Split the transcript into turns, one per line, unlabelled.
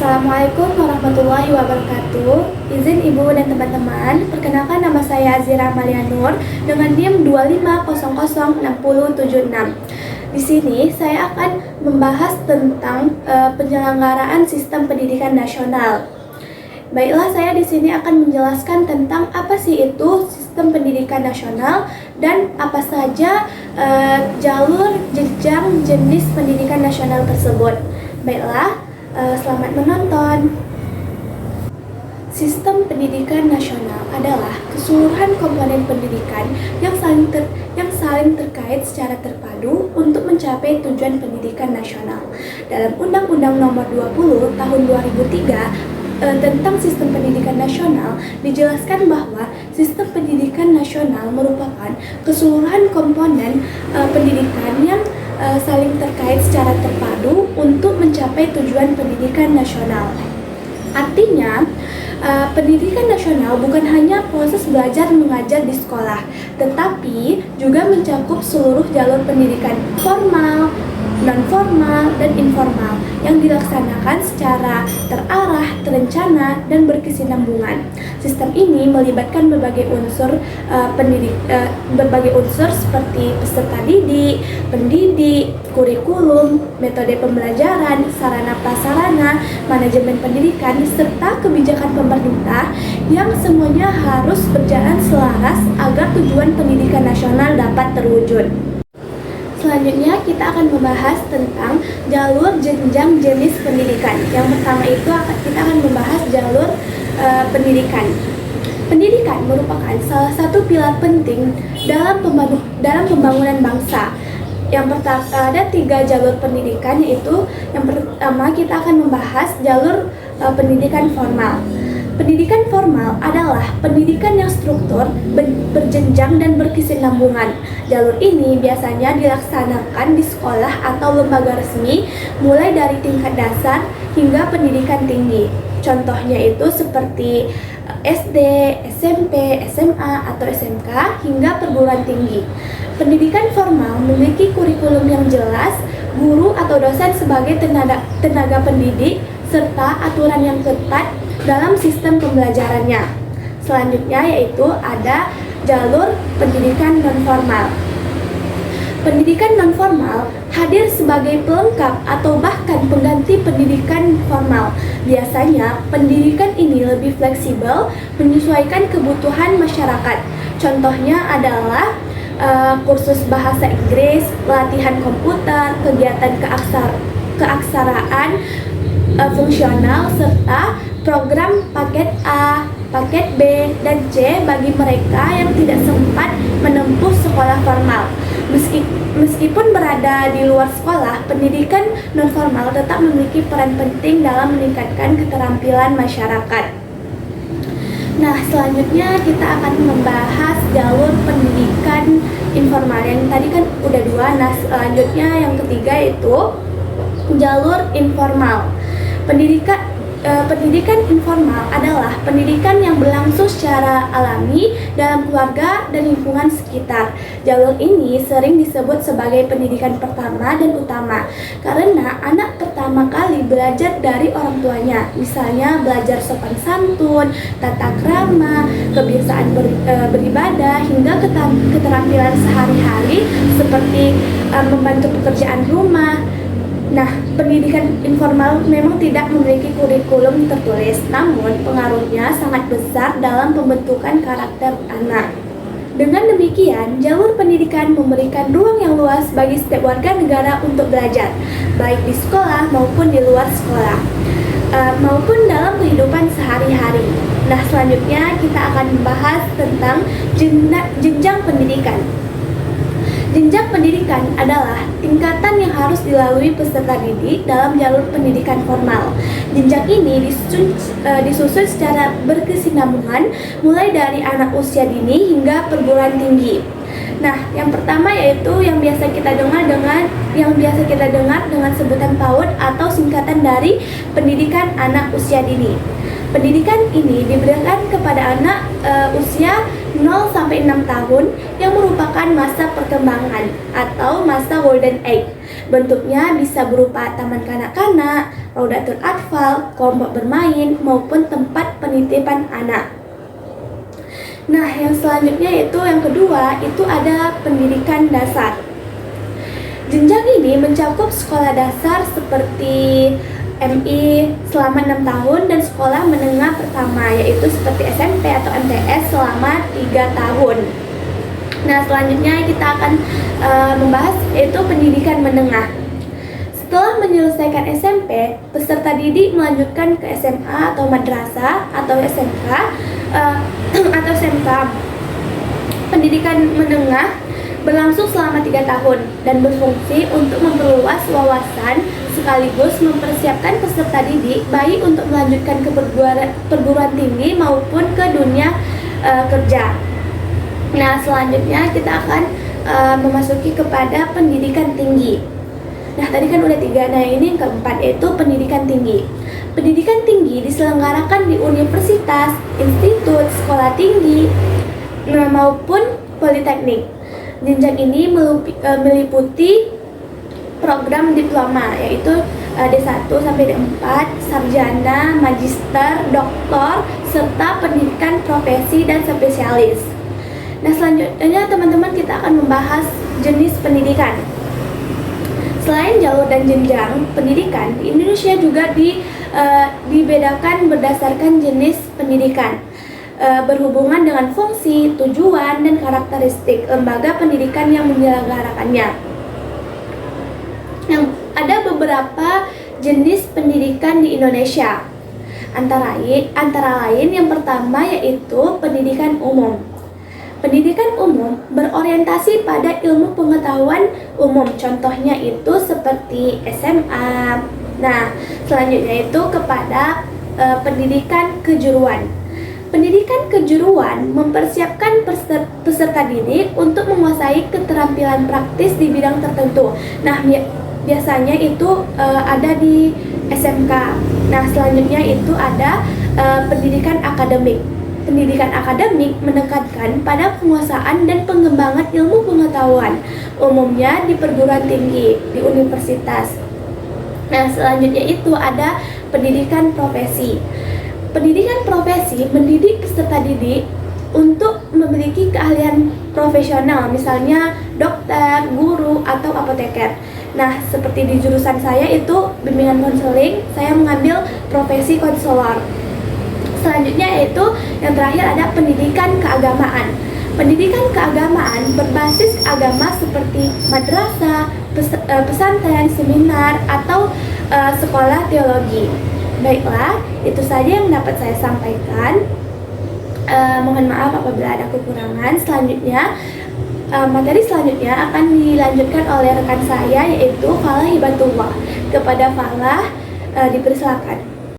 Assalamualaikum warahmatullahi wabarakatuh. Izin ibu dan teman-teman, perkenalkan nama saya Azira Amalia Nur dengan NIM 25006076. Di sini saya akan membahas tentang penyelenggaraan sistem pendidikan nasional. Baiklah, saya di sini akan menjelaskan tentang apa sih itu sistem pendidikan nasional dan apa saja jalur jenjang jenis pendidikan nasional tersebut. Baiklah, selamat menonton. Sistem pendidikan nasional adalah keseluruhan komponen pendidikan yang saling terkait secara terpadu untuk mencapai tujuan pendidikan nasional. Dalam Undang-Undang Nomor 20 Tahun 2003 tentang sistem pendidikan nasional dijelaskan bahwa sistem pendidikan nasional merupakan keseluruhan komponen pendidikan yang saling terkait secara terpadu untuk mencapai tujuan pendidikan nasional. Artinya, pendidikan nasional bukan hanya proses belajar mengajar di sekolah, tetapi juga mencakup seluruh jalur pendidikan formal, non-formal, dan informal yang dilaksanakan secara terarah, terencana, dan berkesinambungan. Sistem ini melibatkan berbagai unsur seperti peserta didik, pendidik, kurikulum, metode pembelajaran, sarana prasarana, manajemen pendidikan, serta kebijakan pemerintah yang semuanya harus berjalan selaras agar tujuan pendidikan nasional dapat terwujud. Selanjutnya kita akan membahas tentang jalur jenjang jenis pendidikan. Yang pertama itu kita akan membahas jalur pendidikan. Pendidikan merupakan salah satu pilar penting dalam pembangunan bangsa. Yang pertama ada 3 jalur pendidikan, yaitu yang pertama kita akan membahas jalur pendidikan formal. Pendidikan formal adalah pendidikan yang struktur, berjenjang, dan berkesinambungan. Jalur ini biasanya dilaksanakan di sekolah atau lembaga resmi, mulai dari tingkat dasar hingga pendidikan tinggi. Contohnya itu seperti SD, SMP, SMA, atau SMK, hingga perguruan tinggi. Pendidikan formal memiliki kurikulum yang jelas, guru atau dosen sebagai tenaga pendidik, serta aturan yang ketat dalam sistem pembelajarannya. Selanjutnya yaitu ada jalur pendidikan non-formal. Pendidikan non-formal hadir sebagai pelengkap atau bahkan pengganti pendidikan formal. Biasanya pendidikan ini lebih fleksibel menyesuaikan kebutuhan masyarakat. Contohnya adalah kursus bahasa Inggris, latihan komputer, kegiatan keaksaraan fungsional, serta program paket A, paket B, dan C bagi mereka yang tidak sempat menempuh sekolah formal. Meskipun berada di luar sekolah, pendidikan non-formal tetap memiliki peran penting dalam meningkatkan keterampilan masyarakat. Nah, selanjutnya kita akan membahas jalur pendidikan informal. Yang tadi kan udah 2, nah selanjutnya yang ketiga itu jalur informal. Pendidikan informal adalah pendidikan yang berlangsung secara alami dalam keluarga dan lingkungan sekitar. Jalur ini sering disebut sebagai pendidikan pertama dan utama karena anak pertama kali belajar dari orang tuanya, misalnya belajar sopan santun, tata krama, kebiasaan beribadah, hingga keterampilan sehari-hari seperti membantu pekerjaan rumah. Nah, pendidikan informal memang tidak memiliki kurikulum tertulis, namun pengaruhnya sangat besar dalam pembentukan karakter anak. Dengan demikian, jalur pendidikan memberikan ruang yang luas bagi setiap warga negara untuk belajar, baik di sekolah maupun di luar sekolah, maupun dalam kehidupan sehari-hari. Nah, selanjutnya kita akan membahas tentang jenjang pendidikan. Jenjang pendidikan adalah tingkatan yang harus dilalui peserta didik dalam jalur pendidikan formal. Jenjang ini disusun secara berkesinambungan mulai dari anak usia dini hingga perguruan tinggi. Nah, yang pertama yaitu yang biasa kita dengar dengan sebutan PAUD atau singkatan dari pendidikan anak usia dini. Pendidikan ini diberikan kepada anak usia 0 sampai 6 tahun yang merupakan masa perkembangan atau masa golden age. Bentuknya bisa berupa taman kanak-kanak, raudatul atfal, kelompok bermain, maupun tempat penitipan anak. Nah, yang selanjutnya itu yang kedua, itu ada pendidikan dasar. Jenjang ini mencakup sekolah dasar seperti MI selama 6 tahun dan sekolah menengah pertama, yaitu seperti SMP atau MTS selama 3 tahun. Nah, selanjutnya kita akan membahas yaitu pendidikan menengah. Setelah menyelesaikan SMP, peserta didik melanjutkan ke SMA atau madrasah atau SMK atau SMK. Pendidikan menengah berlangsung selama 3 tahun dan berfungsi untuk memperluas wawasan sekaligus mempersiapkan peserta didik baik untuk melanjutkan ke perguruan tinggi maupun ke dunia kerja. Nah, selanjutnya kita akan memasuki kepada pendidikan tinggi. Nah, tadi kan udah 3, nah ini yang keempat yaitu pendidikan tinggi. Pendidikan tinggi diselenggarakan di universitas, institut, sekolah tinggi, maupun politeknik. Jenjang ini meliputi program diploma yaitu D1 sampai D4, sarjana, magister, doktor, serta pendidikan profesi dan spesialis. Nah, selanjutnya teman-teman kita akan membahas jenis pendidikan. Selain jalur dan jenjang pendidikan, di Indonesia juga dibedakan berdasarkan jenis pendidikan, berhubungan dengan fungsi, tujuan, dan karakteristik lembaga pendidikan yang menyelenggarakannya. Yang ada beberapa jenis pendidikan di Indonesia. Antara lain yang pertama yaitu pendidikan umum. Pendidikan umum berorientasi pada ilmu pengetahuan umum, contohnya itu seperti SMA. Nah, selanjutnya itu kepada pendidikan kejuruan. Pendidikan kejuruan mempersiapkan peserta didik untuk menguasai keterampilan praktis di bidang tertentu. Nah, biasanya itu ada di SMK. Nah, selanjutnya itu ada pendidikan akademik. Pendidikan akademik menekankan pada penguasaan dan pengembangan ilmu pengetahuan, umumnya di perguruan tinggi, di universitas. Nah, selanjutnya itu ada pendidikan profesi. Pendidikan profesi mendidik peserta didik untuk memiliki keahlian profesional, misalnya dokter, guru, atau apoteker. Nah, seperti di jurusan saya itu bimbingan konseling, saya mengambil profesi konselor. Selanjutnya yaitu yang terakhir ada pendidikan keagamaan. Pendidikan keagamaan berbasis agama seperti madrasah, pesantren, seminar, atau sekolah teologi. Baiklah, itu saja yang dapat saya sampaikan. Mohon maaf apabila ada kekurangan. Selanjutnya, materi selanjutnya akan dilanjutkan oleh rekan saya yaitu Falah Hibatullah. Kepada Falah, dipersilakan.